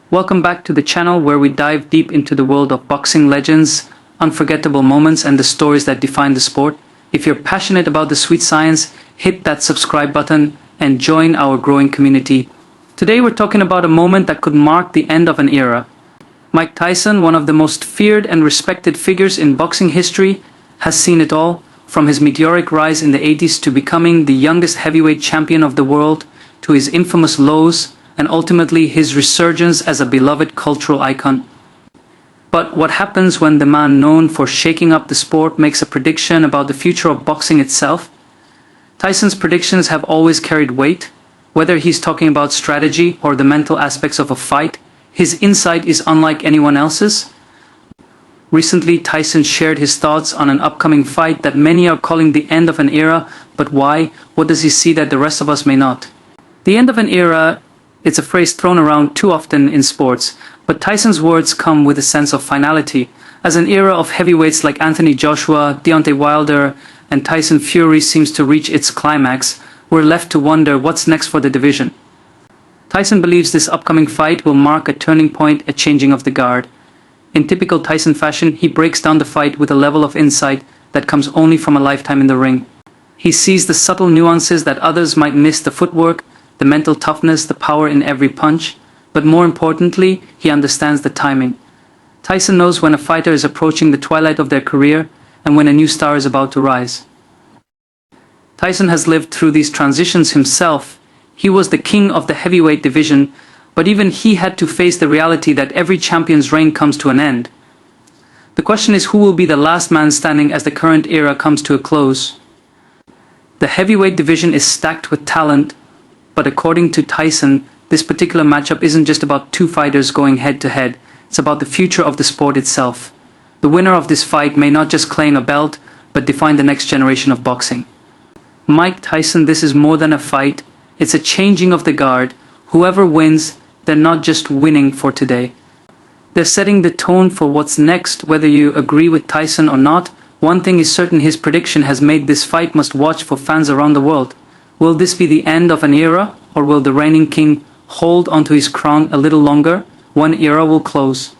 Welcome back to the channel where we dive deep into the world of boxing legends, unforgettable moments and the stories that define the sport. If you're passionate about the sweet science, hit that subscribe button and join our growing community. Today we're talking about a moment that could mark the end of an era. Mike Tyson, one of the most feared and respected figures in boxing history, has seen it all, from his meteoric rise in the 80s to becoming the youngest heavyweight champion of the world, to his infamous lows, and ultimately his resurgence as a beloved cultural icon. But what happens when the man known for shaking up the sport makes a prediction about the future of boxing itself? Tyson's predictions have always carried weight. Whether he's talking about strategy or the mental aspects of a fight, his insight is unlike anyone else's. Recently, Tyson shared his thoughts on an upcoming fight that many are calling the end of an era. But why? What does he see that the rest of us may not? The end of an era, it's a phrase thrown around too often in sports, but Tyson's words come with a sense of finality. As an era of heavyweights like Anthony Joshua, Deontay Wilder, and Tyson Fury seems to reach its climax, we're left to wonder what's next for the division. Tyson believes this upcoming fight will mark a turning point, a changing of the guard. In typical Tyson fashion, he breaks down the fight with a level of insight that comes only from a lifetime in the ring. He sees the subtle nuances that others might miss: the footwork, the mental toughness, the power in every punch. But more importantly, he understands the timing. Tyson knows when a fighter is approaching the twilight of their career and when a new star is about to rise. Tyson has lived through these transitions himself. He was the king of the heavyweight division, but even he had to face the reality that every champion's reign comes to an end. The question is, who will be the last man standing as the current era comes to a close? The heavyweight division is stacked with talent, but according to Tyson, this particular matchup isn't just about two fighters going head-to-head, it's about the future of the sport itself. The winner of this fight may not just claim a belt, but define the next generation of boxing. Mike Tyson, this is more than a fight, it's a changing of the guard. Whoever wins, they're not just winning for today. They're setting the tone for what's next. Whether you agree with Tyson or not, one thing is certain: his prediction has made this fight must-watch for fans around the world. Will this be the end of an era, or will the reigning king hold onto his crown a little longer? One era will close,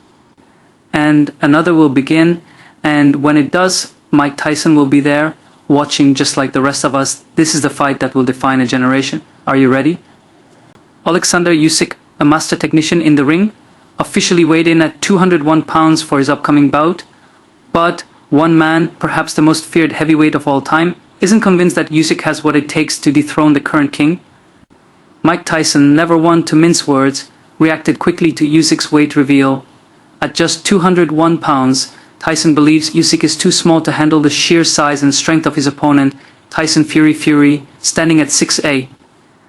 and another will begin, and when it does, Mike Tyson will be there, watching just like the rest of us. This is the fight that will define a generation. Are you ready? Oleksandr Usyk, a master technician in the ring, officially weighed in at 201 pounds for his upcoming bout. But one man, perhaps the most feared heavyweight of all time, isn't convinced that Usyk has what it takes to dethrone the current king. Mike Tyson, never one to mince words, reacted quickly to Usyk's weight reveal. At just 201 pounds, Tyson believes Usyk is too small to handle the sheer size and strength of his opponent, Tyson Fury, standing at 6'8",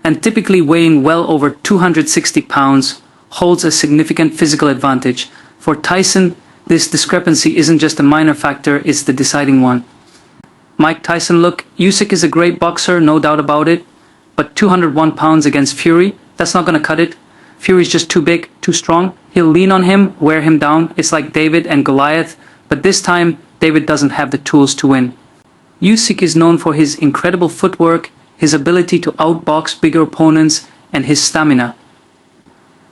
and typically weighing well over 260 pounds, holds a significant physical advantage. For Tyson, this discrepancy isn't just a minor factor, it's the deciding one. Mike Tyson, look, Usyk is a great boxer, no doubt about it, but 201 pounds against Fury, that's not gonna cut it. Fury's just too big, too strong. He'll lean on him, wear him down. It's like David and Goliath, but this time, David doesn't have the tools to win. Usyk is known for his incredible footwork, his ability to outbox bigger opponents, and his stamina.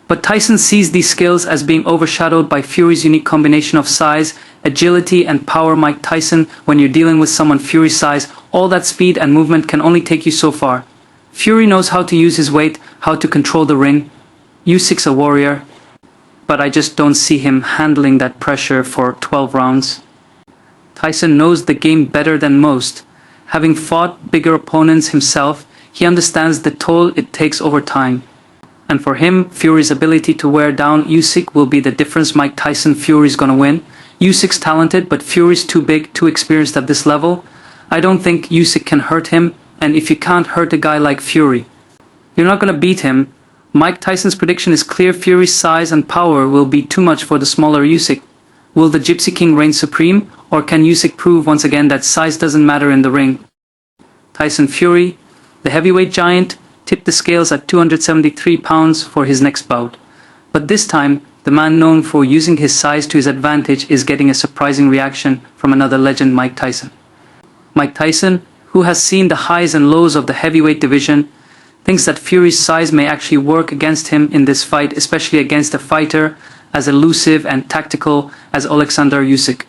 But Tyson sees these skills as being overshadowed by Fury's unique combination of size, agility, and power. Mike Tyson, when you're dealing with someone Fury's size, all that speed and movement can only take you so far. Fury knows how to use his weight, how to control the ring. Usyk's a warrior, but I just don't see him handling that pressure for 12 rounds. Tyson knows the game better than most. Having fought bigger opponents himself, he understands the toll it takes over time. And for him, Fury's ability to wear down Usyk will be the difference. Mike Tyson, Fury's gonna win. Usyk's talented, but Fury's too big, too experienced at this level. I don't think Usyk can hurt him, and if you can't hurt a guy like Fury, you're not gonna beat him. Mike Tyson's prediction is clear: Fury's size and power will be too much for the smaller Usyk. Will the Gypsy King reign supreme, or can Usyk prove once again that size doesn't matter in the ring? Tyson Fury, the heavyweight giant, tipped the scales at 273 pounds for his next bout. But this time, the man known for using his size to his advantage is getting a surprising reaction from another legend, Mike Tyson. Mike Tyson, who has seen the highs and lows of the heavyweight division, thinks that Fury's size may actually work against him in this fight, especially against a fighter as elusive and tactical as Oleksandr Usyk.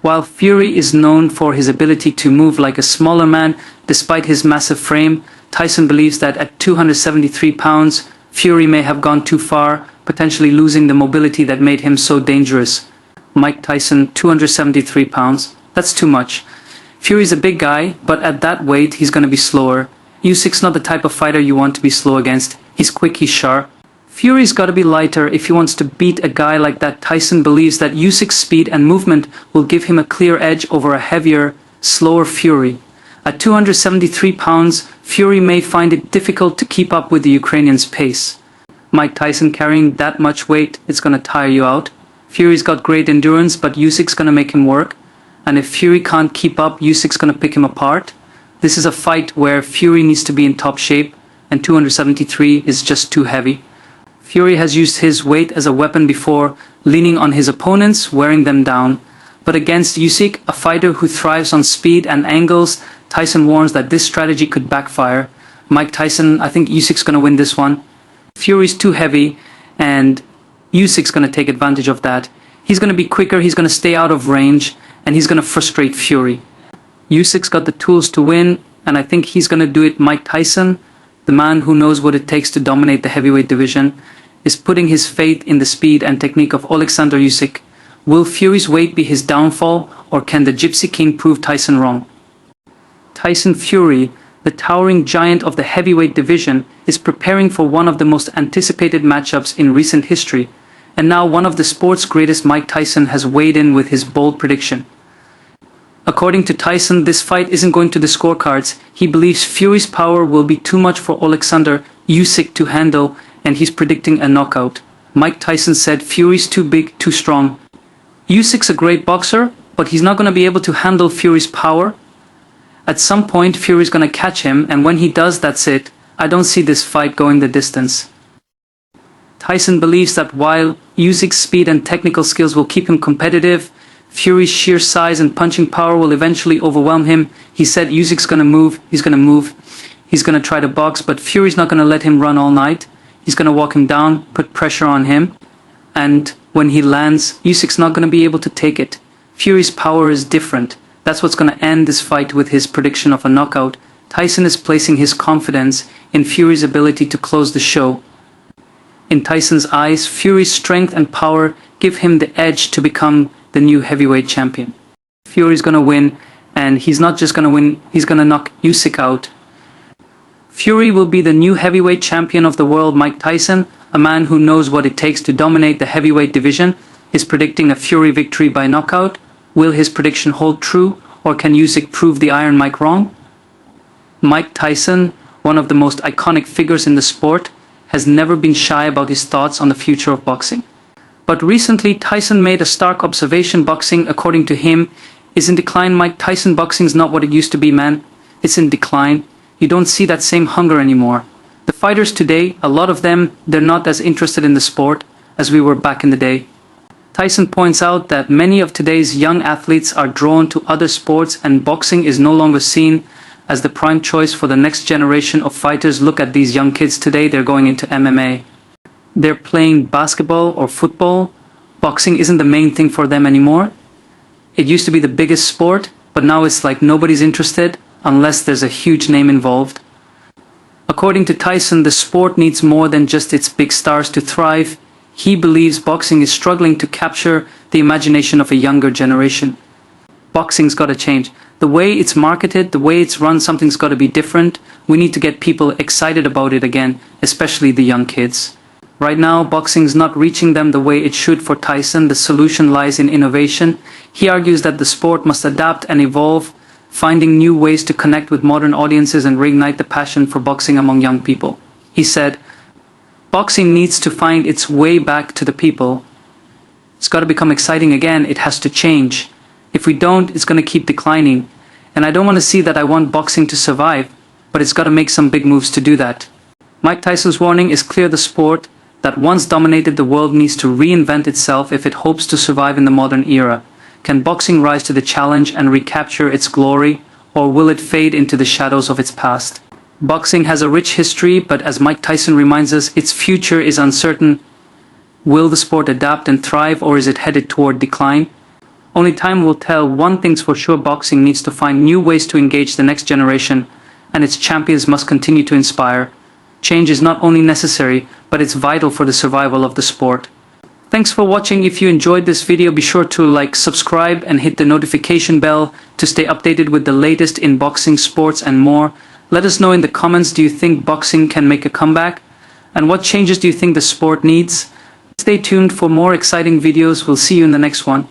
While Fury is known for his ability to move like a smaller man despite his massive frame, Tyson believes that at 273 pounds, Fury may have gone too far, potentially losing the mobility that made him so dangerous. Mike Tyson, 273 pounds. That's too much. Fury's a big guy, but at that weight he's gonna be slower. Usyk's not the type of fighter you want to be slow against. He's quick, he's sharp. Fury's gotta be lighter if he wants to beat a guy like that. Tyson believes that Usyk's speed and movement will give him a clear edge over a heavier, slower Fury. At 273 pounds, Fury may find it difficult to keep up with the Ukrainian's pace. Mike Tyson carrying that much weight, it's gonna tire you out. Fury's got great endurance, but Usyk's gonna make him work. And if Fury can't keep up, Usyk's gonna pick him apart. This is a fight where Fury needs to be in top shape, and 273 is just too heavy. Fury has used his weight as a weapon before, leaning on his opponents, wearing them down. But against Usyk, a fighter who thrives on speed and angles, Tyson warns that this strategy could backfire. Mike Tyson, I think Usyk's gonna win this one. Fury's too heavy, and Usyk's gonna take advantage of that. He's gonna be quicker, he's gonna stay out of range, and he's gonna frustrate Fury. Usyk's got the tools to win, and I think he's gonna do it. Mike Tyson, the man who knows what it takes to dominate the heavyweight division, is putting his faith in the speed and technique of Oleksandr Usyk. Will Fury's weight be his downfall, or can the Gypsy King prove Tyson wrong? Tyson Fury, the towering giant of the heavyweight division, is preparing for one of the most anticipated matchups in recent history, and now one of the sport's greatest. Mike Tyson has weighed in with his bold prediction. According to Tyson, this fight isn't going to the scorecards. He believes Fury's power will be too much for Oleksandr Usyk to handle, and he's predicting a knockout. Mike Tyson said Fury's too big, too strong. Usyk's a great boxer, but he's not going to be able to handle Fury's power. At some point, Fury's going to catch him, and when he does, that's it. I don't see this fight going the distance. Tyson believes that while Usyk's speed and technical skills will keep him competitive, Fury's sheer size and punching power will eventually overwhelm him. He said Usyk's gonna move, he's gonna try to box, but Fury's not gonna let him run all night. He's gonna walk him down, put pressure on him, and when he lands, Usyk's not gonna be able to take it. Fury's power is different. That's what's gonna end this fight with his prediction of a knockout. Tyson is placing his confidence in Fury's ability to close the show. In Tyson's eyes, Fury's strength and power give him the edge to become the new heavyweight champion. Fury's gonna win, and he's not just gonna win, he's gonna knock Usyk out. Fury will be the new heavyweight champion of the world. Mike Tyson, a man who knows what it takes to dominate the heavyweight division, is predicting a Fury victory by knockout. Will his prediction hold true, or can Usyk prove the Iron Mike wrong? Mike Tyson, one of the most iconic figures in the sport, has never been shy about his thoughts on the future of boxing. But recently, Tyson made a stark observation. Boxing, according to him, is in decline. Mike Tyson, boxing's not what it used to be, man. It's in decline. You don't see that same hunger anymore. The fighters today, a lot of them, they're not as interested in the sport as we were back in the day. Tyson points out that many of today's young athletes are drawn to other sports, and boxing is no longer seen as the prime choice for the next generation of fighters. Look at these young kids today, they're going into MMA. They're playing basketball or football. Boxing isn't the main thing for them anymore. It used to be the biggest sport, but now it's like nobody's interested unless there's a huge name involved. According to Tyson, the sport needs more than just its big stars to thrive. He believes boxing is struggling to capture the imagination of a younger generation. Boxing's gotta change. The way it's marketed, the way it's run, something's gotta be different. We need to get people excited about it again, especially the young kids. Right now, boxing's not reaching them the way it should. For Tyson, the solution lies in innovation. He argues that the sport must adapt and evolve, finding new ways to connect with modern audiences and reignite the passion for boxing among young people. He said, boxing needs to find its way back to the people. It's got to become exciting again. It has to change. If we don't, it's going to keep declining. And I don't want to see that. I want boxing to survive, but it's got to make some big moves to do that. Mike Tyson's warning is clear. The sport that once dominated the world needs to reinvent itself if it hopes to survive in the modern era. Can boxing rise to the challenge and recapture its glory, or will it fade into the shadows of its past? Boxing has a rich history, but as Mike Tyson reminds us, its future is uncertain. Will the sport adapt and thrive, or is it headed toward decline? Only time will tell. One thing's for sure, boxing needs to find new ways to engage the next generation, and its champions must continue to inspire. Change is not only necessary, but it's vital for the survival of the sport. Thanks for watching. If you enjoyed this video, be sure to like, subscribe, and hit the notification bell to stay updated with the latest in boxing, sports, and more. Let us know in the comments, do you think boxing can make a comeback? And what changes do you think the sport needs? Stay tuned for more exciting videos. We'll see you in the next one.